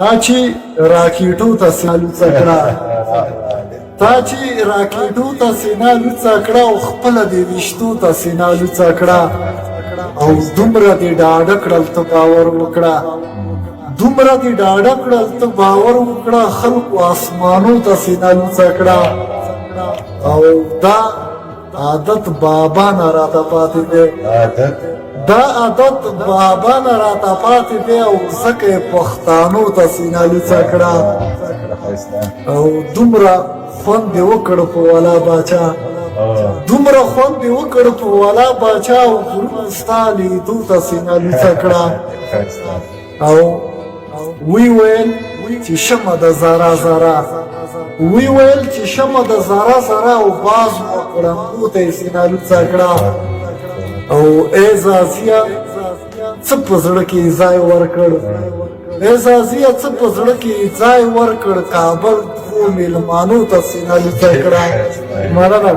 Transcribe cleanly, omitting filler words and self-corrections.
تا چې راکېټو ته سینه لوڅه کړه تا چې راکېټو ته سینه لوڅه کړه او خپله دې ویشتو ته سینه لوڅه کړه او دومره دې ډاډه کړل ته باور وکړه دومره دې ډاډه کړل ته باور وکړه خلکو اسمانو ته سینه لوڅه کړه او دا عادت بابا نه راته پاتې دی دا عادت بابا نه راته پاتې دی او ځکه یې پښتانو ته سینه لوڅه کړه او دومره خوند یې وکړ په والا باچا دومره خوند یې وکړ په والا باچا او غرونه ستا لیدو ته سینه لوڅه کړه او وی ویل چې شمه د زاره زاره وی ویل چې شمه د زاره زاره او باز وکړنګو ته یې سینه لوڅه کړه او ای زازیه څه په زړه کې ځای ورکړ ای زازیه څه په زړه کې ځای ورکړ کابل دوو میلمانو ته سینه لوڅه کړه مننه